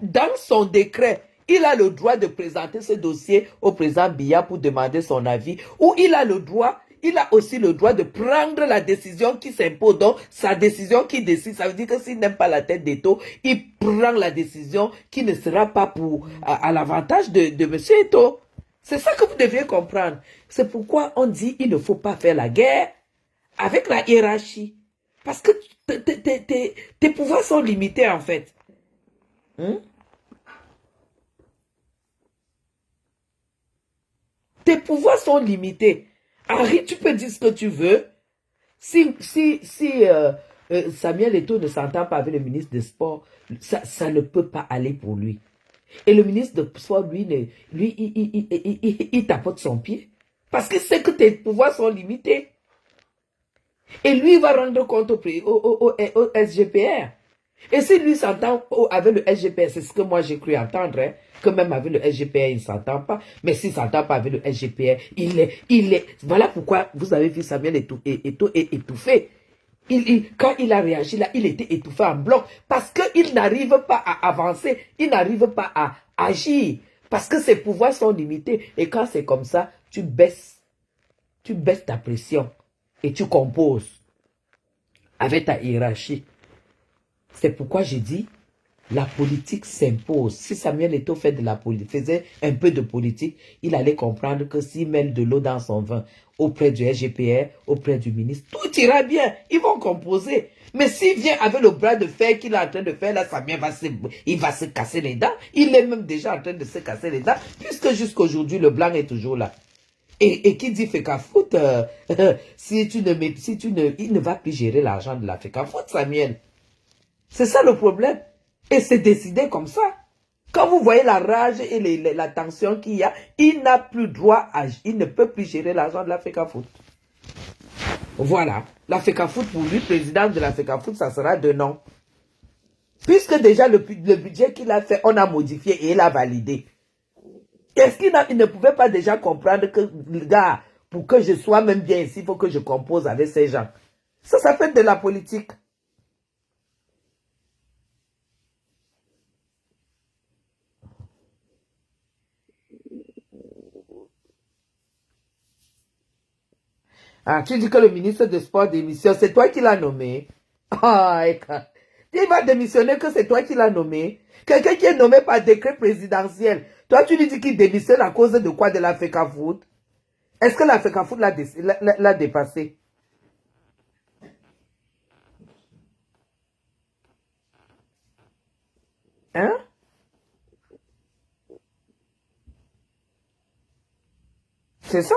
Dans son décret, il a le droit de présenter ce dossier au président Biya pour demander son avis, ou il a aussi le droit de prendre la décision qui s'impose. Donc, sa décision qui décide, ça veut dire que s'il n'aime pas la tête d'Eto, il prend la décision qui ne sera pas à l'avantage de M. Eto. C'est ça que vous deviez comprendre. C'est pourquoi on dit qu'il ne faut pas faire la guerre avec la hiérarchie. Parce que tes pouvoirs sont limités, en fait. Tes pouvoirs sont limités. Henri, tu peux dire ce que tu veux. Si Samuel Eto'o ne s'entend pas avec le ministre des Sports, ça ne peut pas aller pour lui. Et le ministre des Sports, il tapote son pied. Parce que c'est que tes pouvoirs sont limités. Et lui, il va rendre compte au SGPR. Et si lui s'entend avec le SGPR, c'est ce que moi j'ai cru entendre, hein, que même avec le SGPR, il ne s'entend pas. Mais s'il ne s'entend pas avec le SGPR, il est... Voilà pourquoi vous avez vu Samuel Eto'o étouffé. Quand il a réagi là, il était étouffé en bloc. Parce qu'il n'arrive pas à avancer, il n'arrive pas à agir. Parce que ses pouvoirs sont limités. Et quand c'est comme ça, tu baisses ta pression. Et tu composes avec ta hiérarchie. C'est pourquoi j'ai dit, la politique s'impose. Si Samuel Eto'o faisait un peu de politique, il allait comprendre que s'il mêle de l'eau dans son vin auprès du SGPR, auprès du ministre, tout ira bien. Ils vont composer. Mais s'il vient avec le bras de fer qu'il est en train de faire, là, Samuel il va se casser les dents. Il est même déjà en train de se casser les dents, puisque jusqu'aujourd'hui, le blanc est toujours là. Et qui dit FECAFOOT, il ne va plus gérer l'argent de la FECAFOOT, Samuel. C'est ça le problème. Et c'est décidé comme ça. Quand vous voyez la rage et la tension qu'il y a, il n'a plus droit il ne peut plus gérer l'argent de la FECAFOOT. Voilà. La FECAFOOT, pour lui, président de la FECAFOOT, ça sera de non. Puisque déjà le budget qu'il a fait, on a modifié et il a validé. Est-ce qu'il ne pouvait pas déjà comprendre que, le gars, pour que je sois même bien ici, il faut que je compose avec ces gens. Ça fait de la politique. Ah, tu dis que le ministre des Sports démissionne, c'est toi qui l'as nommé. Ah, il va démissionner que c'est toi qui l'as nommé. Quelqu'un qui est nommé par décret présidentiel. Toi, tu lui dis qu'il démissionne à cause de quoi? De la FECAFOOT? Est-ce que la FECAFOOT l'a dépassé? Hein? C'est ça.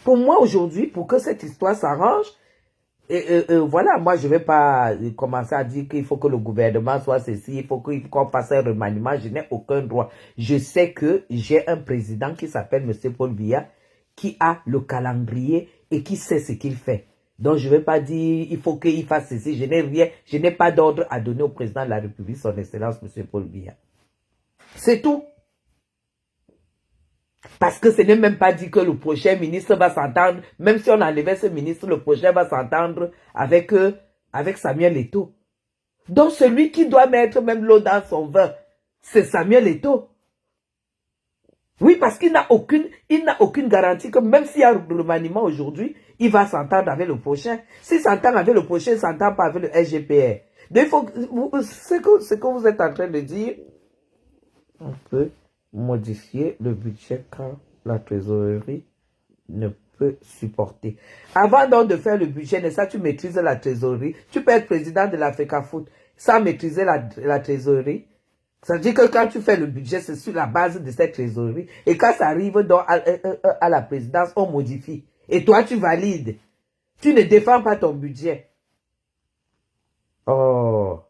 Pour moi, aujourd'hui, pour que cette histoire s'arrange, voilà, moi, je ne vais pas commencer à dire qu'il faut que le gouvernement soit ceci, il faut qu'on fasse un remaniement. Je n'ai aucun droit. Je sais que j'ai un président qui s'appelle M. Paul Biya, qui a le calendrier et qui sait ce qu'il fait. Donc, je ne vais pas dire il faut qu'il fasse ceci. Je n'ai pas d'ordre à donner au président de la République, son Excellence, M. Paul Biya. C'est tout. Parce que ce n'est même pas dit que le prochain ministre va s'entendre, même si on enlevait ce ministre, le prochain va s'entendre avec avec Samuel Eto'o. Donc celui qui doit mettre même l'eau dans son vin, c'est Samuel Eto'o. Oui, parce qu'il n'a aucune garantie que même s'il y a le remaniement aujourd'hui, il va s'entendre avec le prochain. S'il s'entend avec le prochain, il ne s'entend pas avec le SGPR. Donc il faut ce que vous êtes en train de dire, on peut modifier le budget quand la trésorerie ne peut supporter. Avant donc de faire le budget, n'est-ce pas, tu maîtrises la trésorerie. Tu peux être président de l'Africa Foot sans maîtriser la trésorerie. Ça veut dire que quand tu fais le budget, c'est sur la base de cette trésorerie. Et quand ça arrive donc à la présidence, on modifie. Et toi, tu valides. Tu ne défends pas ton budget. Oh.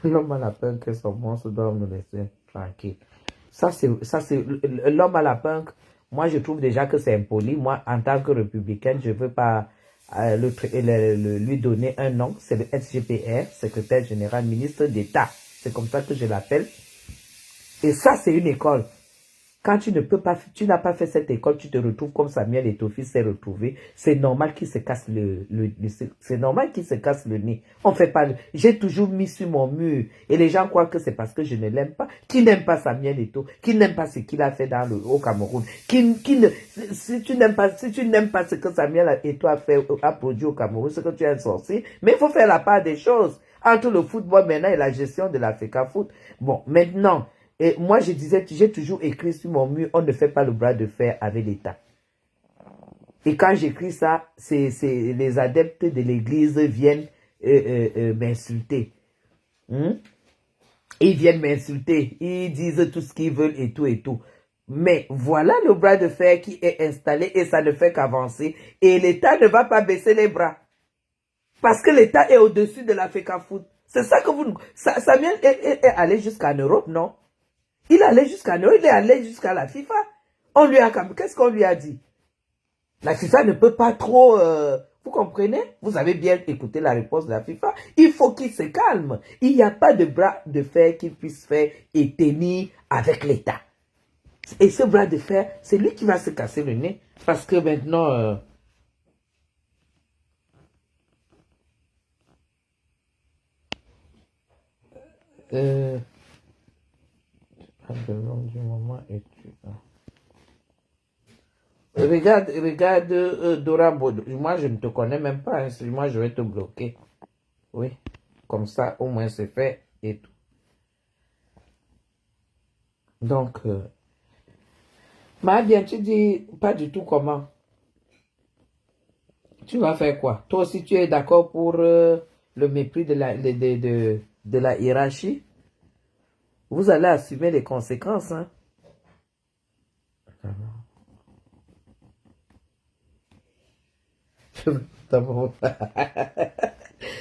L'homme à la peur que son monstre doit me laisser tranquille. Ça, c'est l'homme à la punk. Moi, je trouve déjà que c'est impoli. Moi, en tant que républicaine, je ne veux pas lui donner un nom. C'est le SGPR, secrétaire général, ministre d'État. C'est comme ça que je l'appelle. Et ça, c'est une école. Quand tu n'as pas fait cette école, tu te retrouves comme Samuel Eto'o s'est retrouvé. C'est normal qu'il se casse c'est normal qu'il se casse le nez. On fait pas j'ai toujours mis sur mon mur. Et les gens croient que c'est parce que je ne l'aime pas. Qui n'aime pas Samuel Eto'o? Qui n'aime pas ce qu'il a fait au Cameroun? Si tu n'aimes pas ce que Samuel Eto'o a produit au Cameroun, c'est que tu es un sorcier. Mais il faut faire la part des choses entre le football maintenant et la gestion de l'Africa Foot. Bon, maintenant, et moi, je disais, j'ai toujours écrit sur mon mur, on ne fait pas le bras de fer avec l'État. Et quand j'écris ça, les adeptes de l'Église viennent m'insulter. Ils viennent m'insulter. Ils disent tout ce qu'ils veulent et tout et tout. Mais voilà le bras de fer qui est installé et ça ne fait qu'avancer. Et l'État ne va pas baisser les bras. Parce que l'État est au-dessus de l'Africa Foot. C'est ça que vous... Samuel est allé jusqu'en Europe, non? Il allait jusqu'à nous, il est allé jusqu'à la FIFA. On lui a, qu'est-ce qu'on lui a dit? La FIFA ne peut pas trop, vous comprenez? Vous avez bien écouté la réponse de la FIFA. Il faut qu'il se calme. Il n'y a pas de bras de fer qu'il puisse faire et tenir avec l'État. Et ce bras de fer, c'est lui qui va se casser le nez. Parce que maintenant, de long du moment et tu... Regarde Dora Bodo. Moi, je ne te connais même pas. Hein. Moi, je vais te bloquer. Oui. Comme ça, au moins, c'est fait et tout. Donc, bien, tu dis pas du tout comment. Tu vas faire quoi? Toi aussi, tu es d'accord pour le mépris de la hiérarchie? Vous allez assumer les conséquences, hein?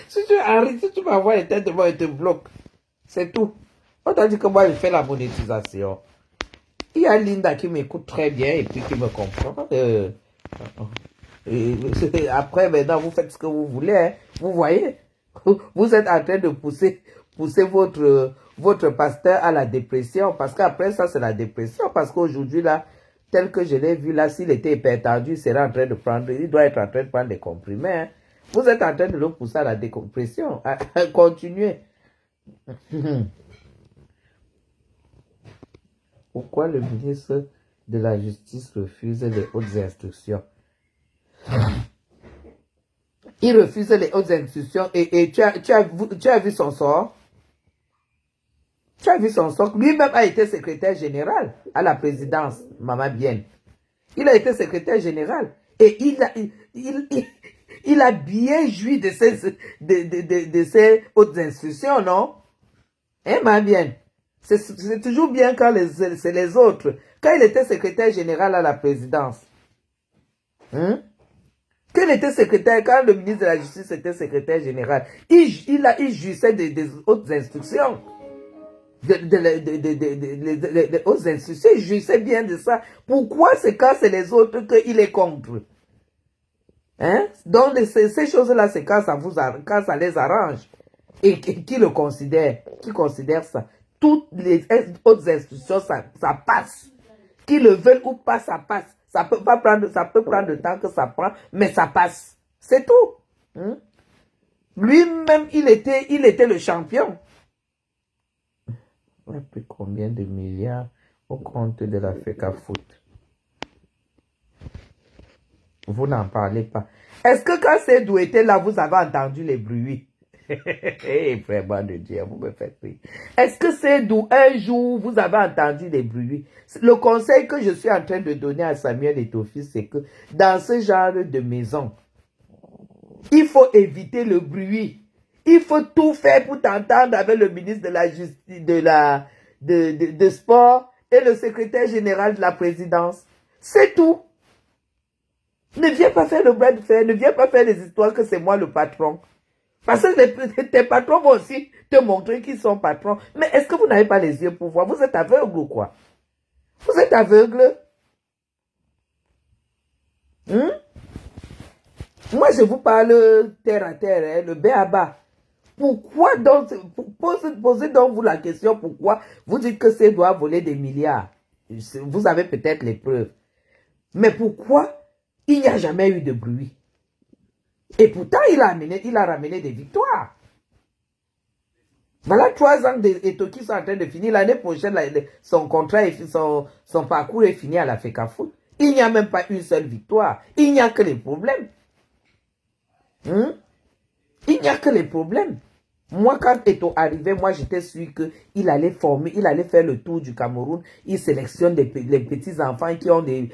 Si tu m'envoies les têtes de moi, il te bloque. C'est tout. On t'a dit que moi, je fais la monétisation. Il y a Linda qui m'écoute très bien et puis qui me comprend. Après, maintenant, vous faites ce que vous voulez. Hein. Vous voyez? Vous êtes en train de pousser votre pasteur à la dépression. Parce qu'après ça, c'est la dépression. Parce qu'aujourd'hui, là, tel que je l'ai vu, là, s'il était hypertendu, il serait en train de prendre, il doit être en train de prendre des comprimés. Hein. Vous êtes en train de le pousser à la décompression. Continuez. Pourquoi le ministre de la Justice refuse les hautes instructions? Il refuse les hautes instructions et tu as vu son sort? Tu as vu son sort? Lui-même a été secrétaire général à la présidence, Maman Bien. Il a été secrétaire général et il a bien joui de ces hautes instructions, non? Hein, Maman Bien? C'est toujours bien quand c'est les autres. Quand il était secrétaire général à la présidence. Hein? Quand il était secrétaire, quand le ministre de la Justice était secrétaire général, il jouissait des hautes instructions. Les hautes instructions, il jouissait bien de ça. Pourquoi c'est quand c'est les autres qu'il est contre? Hein? Donc, ces choses-là, c'est quand ça les arrange. Et qui le considère? Qui considère ça? Toutes les autres institutions, ça passe. Qu'ils le veulent ou pas, ça passe. Ça peut pas prendre, ça peut prendre le temps que ça prend, mais ça passe. C'est tout. Hein? Lui-même, il était le champion. On a pris combien de milliards au compte de la FECAFOOT? Vous n'en parlez pas. Est-ce que quand Seydou était là, vous avez entendu les bruits? Vraiment de Dieu, vous me faites rire. Est-ce que Seydou, un jour, vous avez entendu les bruits? Le conseil que je suis en train de donner à Samuel Etofi, c'est que dans ce genre de maison, il faut éviter le bruit. Il faut tout faire pour t'entendre avec le ministre de la Justice, de Sport et le secrétaire général de la présidence. C'est tout. Ne viens pas faire le bras de fer, ne viens pas faire les histoires que c'est moi le patron. Parce que tes patrons vont aussi te montrer qu'ils sont patrons. Mais est-ce que vous n'avez pas les yeux pour voir? Vous êtes aveugle ou quoi? Vous êtes aveugle? Moi, je vous parle terre à terre, hein, le b.a.-ba. Pourquoi donc, posez donc vous la question, pourquoi vous dites que c'est doit voler des milliards? Vous avez peut-être les preuves. Mais pourquoi il n'y a jamais eu de bruit? Et pourtant, il a ramené des victoires. Voilà 3 ans d'Eto qui sont en train de finir. L'année prochaine, son contrat, son parcours est fini à la FECAFOOT. Il n'y a même pas une seule victoire. Il n'y a que les problèmes. Il n'y a que les problèmes. Moi, quand Eto arrivait, moi, j'étais sûr qu'il allait former, il allait faire le tour du Cameroun. Il sélectionne les petits enfants qui ont de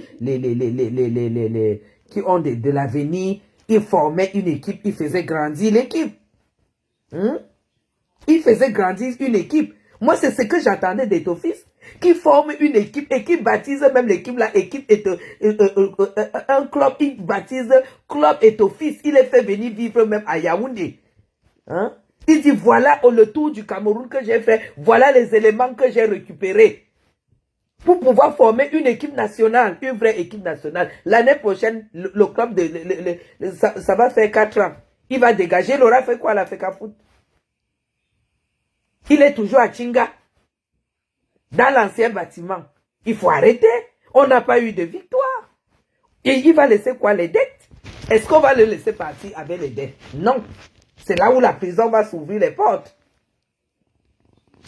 l'avenir. Il formait une équipe, il faisait grandir l'équipe. Il faisait grandir une équipe. Moi, c'est ce que j'attendais d'Etofis. Qui forme une équipe et qui baptise même l'équipe là, un club, il baptise Club Etofis. Il est fait venir vivre même à Yaoundé. Il dit, voilà le tour du Cameroun que j'ai fait, voilà les éléments que j'ai récupérés pour pouvoir former une équipe nationale, une vraie équipe nationale. L'année prochaine, le club, ça va faire 4 ans. Il va dégager, il aura fait quoi à la FECAFOOT? Il est toujours à Chinga, dans l'ancien bâtiment. Il faut arrêter. On n'a pas eu de victoire. Et il va laisser quoi, les dettes? Est-ce qu'on va le laisser partir avec les dettes? Non. C'est là où la prison va s'ouvrir les portes.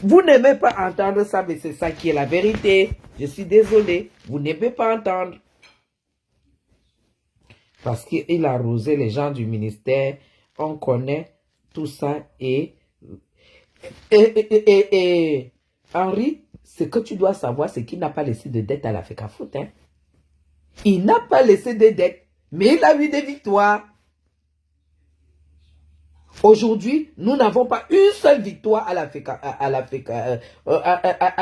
Vous n'aimez pas entendre ça, mais c'est ça qui est la vérité. Je suis désolé. Vous n'aimez pas entendre. Parce qu'il a arrosé les gens du ministère. On connaît tout ça. Et Henri, ce que tu dois savoir, c'est qu'il n'a pas laissé de dette à la FECAFOOT. Hein? Il n'a pas laissé de dette, mais il a eu des victoires. Aujourd'hui, nous n'avons pas une seule victoire à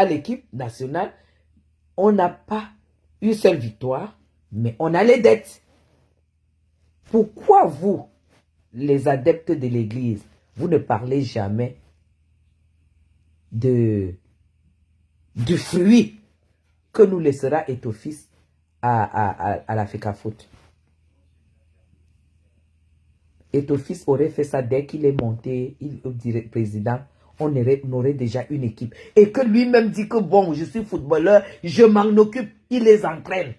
l'équipe nationale. On n'a pas une seule victoire, mais on a les dettes. Pourquoi vous, les adeptes de l'Église, vous ne parlez jamais du fruit que nous laissera Etofis à la FECAFOOT? Etofis aurait fait ça dès qu'il est monté, il dirait président, on aurait déjà une équipe. Et que lui-même dit que bon, je suis footballeur, je m'en occupe, il les entraîne.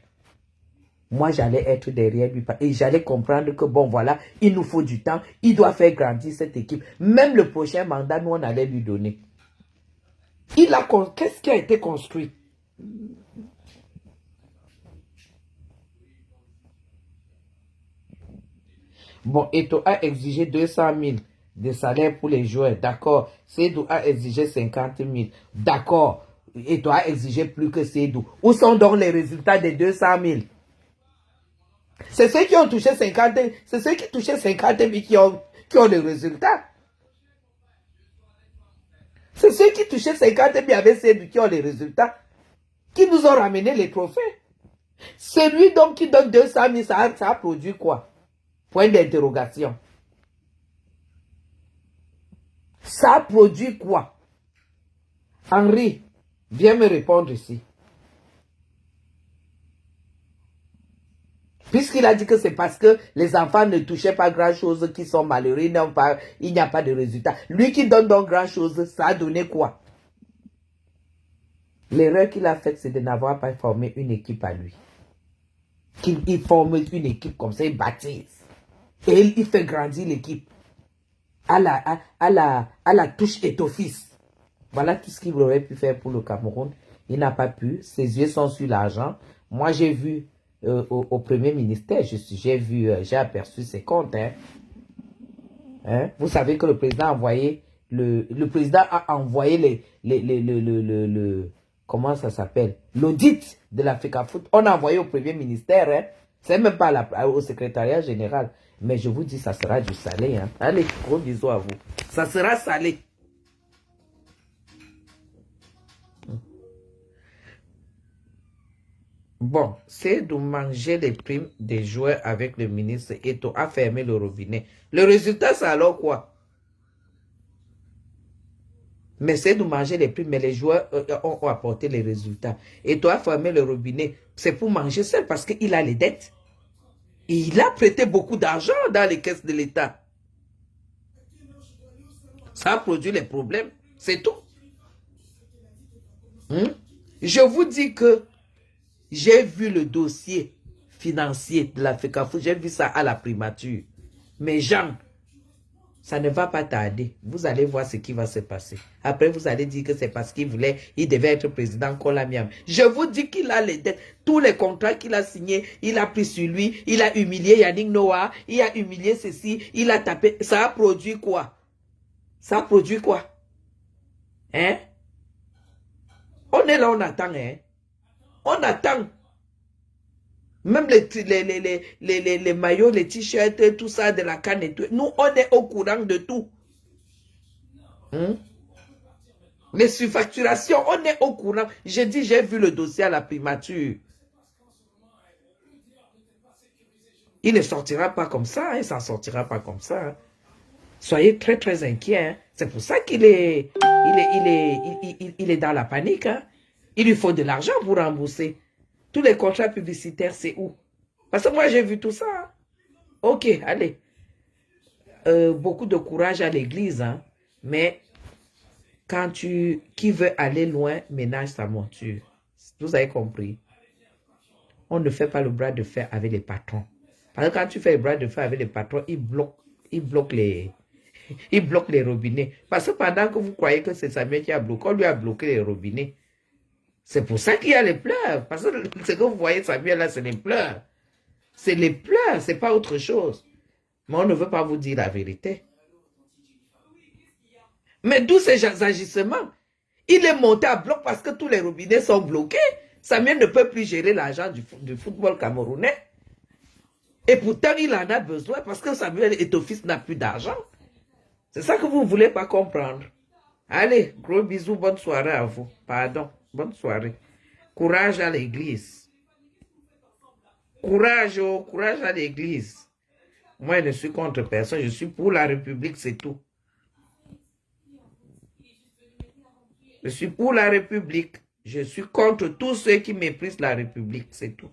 Moi, j'allais être derrière lui et j'allais comprendre que bon, voilà, il nous faut du temps, il doit faire grandir cette équipe. Même le prochain mandat, nous, on allait lui donner. Qu'est-ce qui a été construit? Bon, Eto a exigé 200 000 de salaire pour les joueurs. D'accord. Seydou a exigé 50 000. D'accord. Eto a exigé plus que Seydou. Où sont donc les résultats des 200 000? C'est ceux qui ont touché 50 000. C'est ceux qui touchaient 50 000 qui ont les résultats. C'est ceux qui touchaient 50 000 avec Seydou qui ont les résultats. Qui nous ont ramené les trophées. Celui donc qui donne 200 000, ça a produit quoi? Point d'interrogation. Ça produit quoi? Henri, viens me répondre ici. Puisqu'il a dit que c'est parce que les enfants ne touchaient pas grand-chose, qui sont malheureux, il n'y a pas de résultat. Lui qui donne donc grand-chose, ça a donné quoi? L'erreur qu'il a faite, c'est de n'avoir pas formé une équipe à lui. qu'il forme une équipe comme ça, il baptise. Et il fait grandir l'équipe. À la touche étoffice. Voilà tout ce qu'il aurait pu faire pour le Cameroun. Il n'a pas pu. Ses yeux sont sur l'argent. Moi, j'ai vu au Premier ministère, j'ai aperçu ses comptes. Hein? Vous savez que le président a envoyé, le président a envoyé comment ça s'appelle? L'audit de l'Africa Foot. On a envoyé au Premier ministère. Hein? C'est même pas au secrétariat général. Mais je vous dis, ça sera du salé. Hein? Allez, gros bisous à vous. Ça sera salé. Bon, c'est de manger les primes des joueurs avec le ministre Eto a fermé le robinet. Le résultat, c'est alors quoi? Mais c'est de manger les primes, mais les joueurs ont apporté les résultats. Eto a fermé le robinet. C'est pour manger seul parce qu'il a les dettes. Et il a prêté beaucoup d'argent dans les caisses de l'État. Ça a produit les problèmes. C'est tout. Je vous dis que j'ai vu le dossier financier de l'Africa Foot. J'ai vu ça à la primature. Mais Jean, ça ne va pas tarder. Vous allez voir ce qui va se passer. Après, vous allez dire que c'est parce qu'il devait être président qu'on l'a mis. Je vous dis qu'il a les dettes. Tous les contrats qu'il a signés, il a pris sur lui. Il a humilié Yannick Noah. Il a humilié ceci. Il a tapé. Ça a produit quoi? Ça a produit quoi? Hein? On est là, on attend, hein? On attend. Même les maillots, les t-shirts, tout ça de la canne et tout. Nous, on est au courant de tout. Les surfacturations, on est au courant. J'ai dit, j'ai vu le dossier à la primature. Il ne sortira pas comme ça. Il ne s'en sortira pas comme ça. Hein. Soyez très, très inquiets. Hein. C'est pour ça qu'il est, il est dans la panique. Hein. Il lui faut de l'argent pour rembourser. Tous les contrats publicitaires, c'est où? Parce que moi, j'ai vu tout ça. Hein. Ok, allez. Beaucoup de courage à l'église. Hein. Mais quand qui veut aller loin, ménage sa monture. Vous avez compris? On ne fait pas le bras de fer avec les patrons. Parce que quand tu fais le bras de fer avec les patrons, ils bloquent les robinets. Parce que pendant que vous croyez que c'est Samuel qui a bloqué, on lui a bloqué les robinets. C'est pour ça qu'il y a les pleurs. Parce que ce que vous voyez, Samuel, là, c'est les pleurs. C'est les pleurs, c'est pas autre chose. Mais on ne veut pas vous dire la vérité. Mais d'où ces agissements? Il est monté à bloc parce que tous les robinets sont bloqués. Samuel ne peut plus gérer l'argent du football camerounais. Et pourtant, il en a besoin parce que Samuel Eto'o-Fils n'a plus d'argent. C'est ça que vous ne voulez pas comprendre. Allez, gros bisous, bonne soirée à vous. Pardon, bonne soirée. Courage à l'église. Courage, oh, courage à l'église. Moi, je ne suis contre personne, je suis pour la République, c'est tout. Je suis pour la République. Je suis contre tous ceux qui méprisent la République, c'est tout.